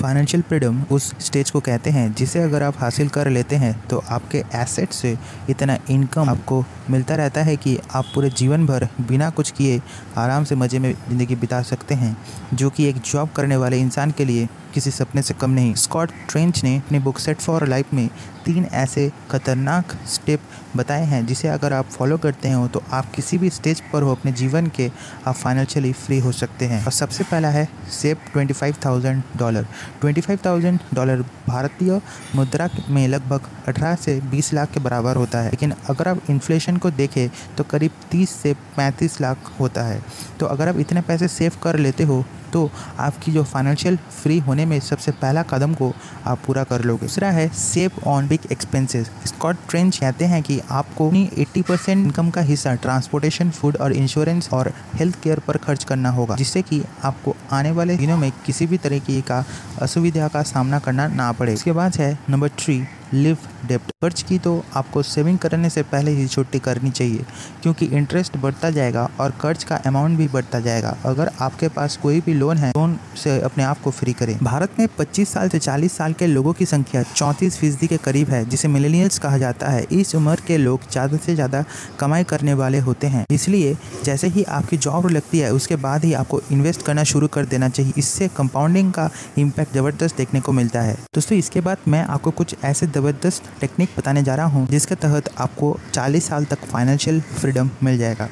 Financial freedom उस stage को कहते हैं जिसे अगर आप हासिल कर लेते हैं तो आपके एसेट से इतना इनकम आपको मिलता रहता है कि आप पूरे जीवन भर बिना कुछ किए आराम से मज़े में ज़िंदगी बिता सकते हैं, जो कि एक जॉब करने वाले इंसान के लिए किसी सपने से कम नहीं। स्कॉट ट्रेंच ने अपनी बुक सेट फॉर लाइफ में 3 ऐसे खतरनाक स्टेप बताए हैं जिसे अगर आप फॉलो करते हो तो आप किसी भी स्टेज पर हो अपने जीवन के, आप फाइनेंशियली फ्री हो सकते हैं। और सबसे पहला है सेव $25,000। $25,000 भारतीय मुद्रा में लगभग 18 से 20 लाख के बराबर होता है, लेकिन अगर आप इन्फ्लेशन को देखें तो करीब 30 से 35 लाख होता है। तो अगर आप इतने पैसे सेव कर लेते हो तो आपकी जो फाइनेंशियल फ्री होने में सबसे पहला कदम को आप पूरा कर लोगे। दूसरा है save on big expenses. Scott Trench कहते हैं कि आपको अपनी 80% इनकम का हिस्सा ट्रांसपोर्टेशन, फूड और इंश्योरेंस और हेल्थ केयर पर खर्च करना होगा, जिससे कि आपको आने वाले दिनों में किसी भी तरीके का असुविधा का सामना करना ना पड़े। इसके बाद है नंबर 3 लिव डेप्ट। कर्ज की तो आपको सेविंग करने से पहले ही छुट्टी करनी चाहिए, क्योंकि इंटरेस्ट बढ़ता जाएगा और कर्ज का अमाउंट भी बढ़ता जाएगा। अगर आपके पास कोई भी लोन है, लोन से अपने आप को फ्री करें। भारत में 25 साल से 40 साल के लोगों की संख्या 34% के करीब है, जिसे मिलेनियल्स कहा जाता है। इस उम्र के लोग ज़्यादा से ज़्यादा कमाई करने वाले होते हैं, इसलिए जैसे ही आपकी जॉब लगती है उसके बाद ही आपको इन्वेस्ट करना शुरू कर देना चाहिए। इससे कंपाउंडिंग का इम्पैक्ट ज़बरदस्त देखने को मिलता है। दोस्तों, इसके बाद मैं आपको कुछ ऐसे ज़बरदस्त टेक्निक बताने जा रहा हूं जिसके तहत आपको 40 साल तक फाइनेंशियल फ्रीडम मिल जाएगा।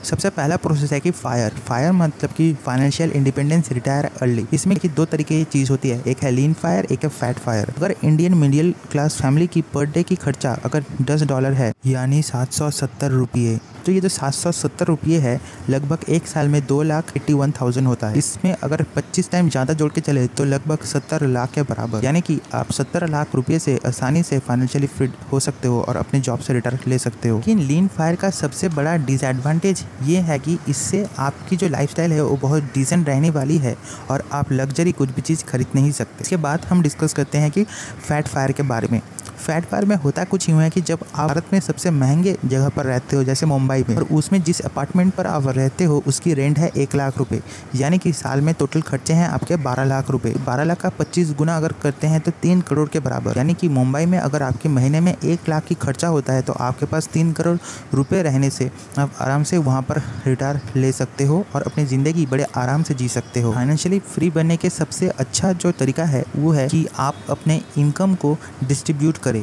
सबसे पहला प्रोसेस है कि फायर मतलब कि फाइनेंशियल इंडिपेंडेंस, रिटायर अर्ली। इसमें कि 2 तरीके की चीज़ होती है, एक है लीन फायर, एक है फैट फायर। अगर इंडियन मिडिल क्लास फैमिली की पर डे की खर्चा अगर $10 है, यानी 770 रुपये, तो ये जो 770 रुपये है लगभग एक साल में 2,81,000 होता है। इसमें अगर 25 टाइम ज़्यादा जोड़ के चले तो लगभग 70 लाख के बराबर, यानी कि आप 70 लाख रुपये से आसानी से फाइनेंशियली फ्री हो सकते हो और अपने जॉब से रिटायर ले सकते हो। लेकिन लीन फायर का सबसे बड़ा डिसएडवांटेज ये है कि इससे आपकी जो लाइफस्टाइल है वो बहुत डिसेंट रहने वाली है और आप लग्जरी कुछ भी चीज़ खरीद नहीं सकते। इसके बाद हम डिस्कस करते हैं कि फैट फायर के बारे में। फैट फायर में होता कुछ यूँ है कि जब आप भारत में सबसे महंगे जगह पर रहते हो, जैसे मुंबई में, और उसमें जिस अपार्टमेंट पर आप रहते हो उसकी रेंट है 1 लाख रुपए, यानी कि साल में टोटल खर्चे हैं आपके 12 लाख रुपए। 12 लाख का 25 गुना अगर करते हैं तो 3 करोड़ के बराबर, यानी कि मुंबई में अगर आपके महीने में 1 लाख की खर्चा होता है तो आपके पास 3 करोड़ रुपये रहने से आप आराम से वहाँ पर रिटायर ले सकते हो और अपनी ज़िंदगी बड़े आराम से जी सकते हो। फाइनेंशियली फ्री बनने के सबसे अच्छा जो तरीका है वो है कि आप अपने इनकम को डिस्ट्रीब्यूट करें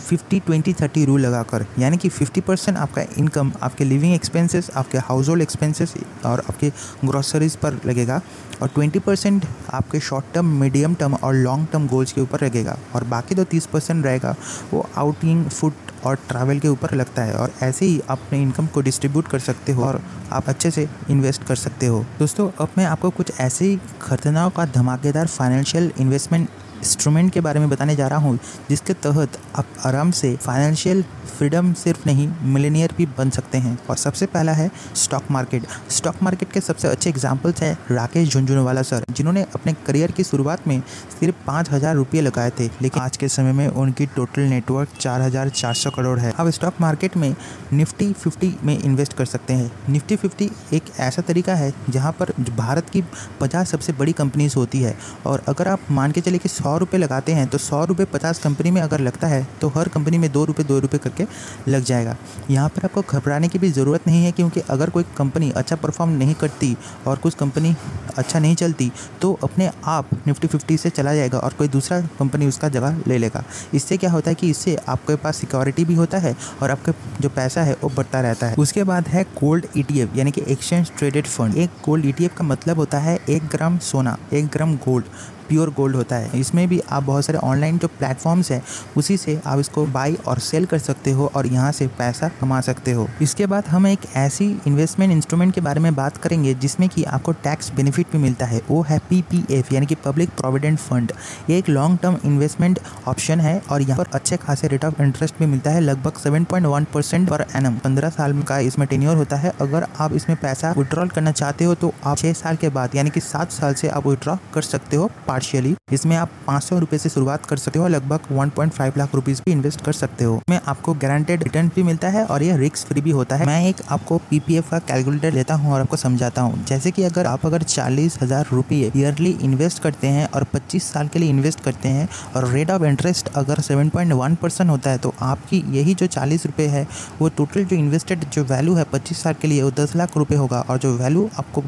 50-20-30 रूल लगाकर, यानी कि 50% आपका इनकम आपके लिविंग एक्सपेंसेस, आपके हाउस होल्ड एक्सपेंसेस और आपके ग्रोसरीज पर लगेगा, और 20% आपके शॉर्ट टर्म, मीडियम टर्म और लॉन्ग टर्म गोल्स के ऊपर लगेगा, और बाकी जो 30% रहेगा वो आउटिंग, फूड और ट्रैवल के ऊपर लगता है। और ऐसे ही आप अपने इनकम को डिस्ट्रीब्यूट कर सकते हो और आप अच्छे से इन्वेस्ट कर सकते हो। दोस्तों, अब मैं आपको कुछ ऐसे ही खतरनाक का धमाकेदार फाइनेंशियल इन्वेस्टमेंट इंस्ट्रूमेंट के बारे में बताने जा रहा हूँ, जिसके तहत आप आराम से फाइनेंशियल फ्रीडम सिर्फ नहीं, मिलेनियर भी बन सकते हैं। और सबसे पहला है स्टॉक मार्केट। स्टॉक मार्केट के सबसे अच्छे एग्जांपल्स हैं राकेश झुनझुनवाला सर, जिन्होंने अपने करियर की शुरुआत में सिर्फ 5,000 रुपये लगाए थे, लेकिन आज के समय में उनकी टोटल नेटवर्क 4,400 करोड़ है। आप स्टॉक मार्केट में निफ्टी 50 में इन्वेस्ट कर सकते हैं। निफ्टी 50 एक ऐसा तरीका है जहाँ पर भारत की 50 सबसे बड़ी कंपनीज होती है, और अगर आप मान के चले कि 100 रुपये लगाते हैं तो 100 रुपये 50 कंपनी में अगर लगता है तो हर कंपनी में 2 रुपये करके लग जाएगा। यहाँ पर आपको घबराने की भी ज़रूरत नहीं है, क्योंकि अगर कोई कंपनी अच्छा परफॉर्म नहीं करती और कुछ कंपनी अच्छा नहीं चलती तो अपने आप निफ्टी 50 से चला जाएगा और कोई दूसरा कंपनी उसका जगह ले लेगा। इससे क्या होता है कि इससे आपके पास सिक्योरिटी भी होता है और आपका जो पैसा है वो बढ़ता रहता है। उसके बाद है गोल्ड ETF, यानी कि एक्सचेंज ट्रेडेड फंड। एक गोल्ड ETF का मतलब होता है 1 ग्राम सोना, 1 ग्राम गोल्ड, प्योर गोल्ड होता है। इसमें भी आप बहुत सारे ऑनलाइन जो प्लेटफॉर्म्स हैं उसी से आप इसको बाई और सेल कर सकते हो और यहाँ से पैसा कमा सकते हो। इसके बाद हम एक ऐसी इन्वेस्टमेंट इंस्ट्रूमेंट के बारे में बात करेंगे जिसमें कि आपको टैक्स बेनिफिट भी मिलता है, वो है PPF, यानी कि पब्लिक प्रोविडेंट फंड। ये एक लॉन्ग टर्म इन्वेस्टमेंट ऑप्शन है और यहाँ पर अच्छे खासे रेट ऑफ इंटरेस्ट भी मिलता है, लगभग 7.1% पर एनम। 15 साल का इसमें टेन्योर होता है। अगर आप इसमें पैसा विड्रॉल करना चाहते हो तो आप 6 साल के बाद, यानी कि 7 साल से आप विड्रॉ कर सकते हो पार्शियली। इसमें आप 500 रुपये से शुरुआत कर सकते हो, लगभग 1.5 लाख रुपीज़ भी इन्वेस्ट कर सकते हो। इसमें आपको गारंटेड रिटर्न भी मिलता है और ये रिस्क फ्री भी होता है। मैं एक आपको PPF का कैलकुलेटर लेता हूँ और आपको समझाता हूँ। जैसे कि अगर 40,000 रुपये ईयरली इन्वेस्ट करते हैं और 25 साल के लिए इन्वेस्ट करते हैं और रेट ऑफ इंटरेस्ट अगर 7.1% होता है, तो आपकी यही जो 40 रुपये है वो टोटल जो इन्वेस्टेड जो वैल्यू है 25 साल के लिए वो 10 लाख रुपये होगा, और जो वैल्यू आपको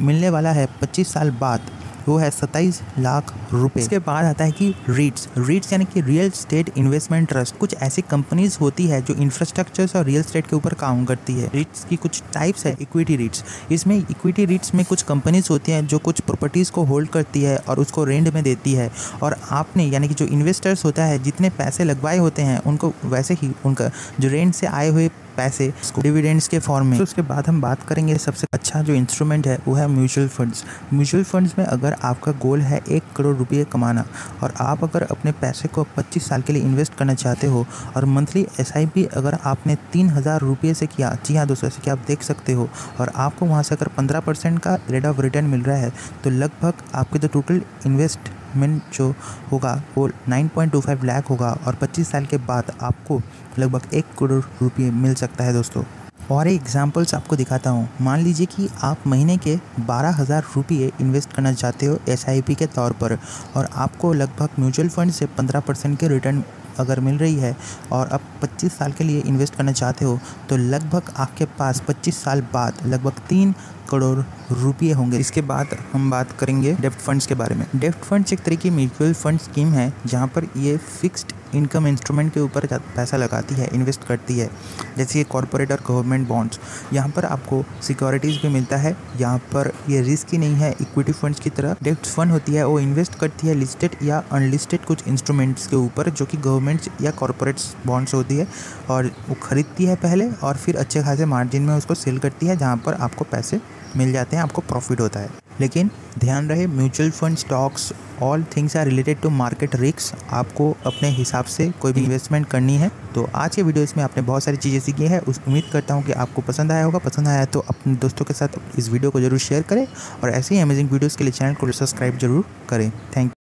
मिलने वाला है 25 साल बाद वो है 27 लाख रुपए। इसके बाद आता है कि रीट्स यानी कि रियल स्टेट इन्वेस्टमेंट ट्रस्ट। कुछ ऐसी कंपनीज होती है जो इंफ्रास्ट्रक्चर्स और रियल स्टेट के ऊपर काम करती है। रीट्स की कुछ टाइप्स है। इक्विटी रीट्स, इसमें इक्विटी रीट्स में कुछ कंपनीज होती हैं जो कुछ प्रॉपर्टीज़ को होल्ड करती है और उसको रेंट में देती है, और आपने यानी कि जो इन्वेस्टर्स होता है जितने पैसे लगवाए होते हैं उनको वैसे ही उनका जो रेंट से आए हुए पैसे डिविडेंड्स के फॉर्म में। तो उसके बाद हम बात करेंगे सबसे अच्छा जो इंस्ट्रूमेंट है वो है म्यूचुअल फंड्स। म्यूचुअल फंड्स में अगर आपका गोल है 1 करोड़ रुपये कमाना और आप अगर अपने पैसे को 25 साल के लिए इन्वेस्ट करना चाहते हो और मंथली SIP अगर आपने 3,000 रुपये से किया, जी हाँ दोस्तों, ऐसे कि आप देख सकते हो, और आपको वहाँ से अगर 15% का रेट ऑफ रिटर्न मिल रहा है, तो लगभग आपके जो टोटल इन्वेस्टमेंट जो होगा वो 9.25 लाख होगा, और 25 साल के बाद आपको लगभग 1 करोड़ रुपये मिल सकता है दोस्तों। और एक एग्जांपल्स आपको दिखाता हूँ। मान लीजिए कि आप महीने के 12,000 रुपये इन्वेस्ट करना चाहते हो SIP के तौर पर, और आपको लगभग म्यूचुअल फंड से 15% के रिटर्न अगर मिल रही है, और आप 25 साल के लिए इन्वेस्ट करना चाहते हो, तो लगभग आपके पास 25 साल बाद लगभग 3 करोड़ रुपये होंगे। इसके बाद हम बात करेंगे डेब्ट फंड्स के बारे में। डेब्ट फंड्स एक तरह की म्यूचुअल फंड स्कीम है जहाँ पर ये फिक्स्ड इनकम इंस्ट्रूमेंट के ऊपर पैसा लगाती है, इन्वेस्ट करती है, जैसे ये कॉर्पोरेट और गवर्नमेंट बॉन्ड्स। यहाँ पर आपको सिक्योरिटीज़ भी मिलता है, यहाँ पर ये रिस्क ही नहीं है इक्विटी फंड्स की तरह। डेब्ट फंड होती है वो इन्वेस्ट करती है लिस्टेड या अनलिस्टेड कुछ इंस्ट्रूमेंट्स के ऊपर, जो कि गवर्नमेंट्स या कॉर्पोरेट बॉन्ड्स होती है, और वो खरीदती है पहले और फिर अच्छे खासे मार्जिन में उसको सेल करती है, जहाँ पर आपको पैसे मिल जाते हैं, आपको प्रॉफिट होता है। लेकिन ध्यान रहे, mutual fund, stocks, all things are related to market risk. आपको अपने हिसाब से कोई भी इन्वेस्टमेंट करनी है। तो आज के वीडियोस में आपने बहुत सारी चीज़ें सीखी हैं। उम्मीद करता हूँ कि आपको पसंद आया होगा। पसंद आया तो अपने दोस्तों के साथ इस वीडियो को जरूर शेयर करें, और ऐसे ही अमेजिंग वीडियोज़ के लिए चैनल को सब्सक्राइब जरूर करें। Thank you.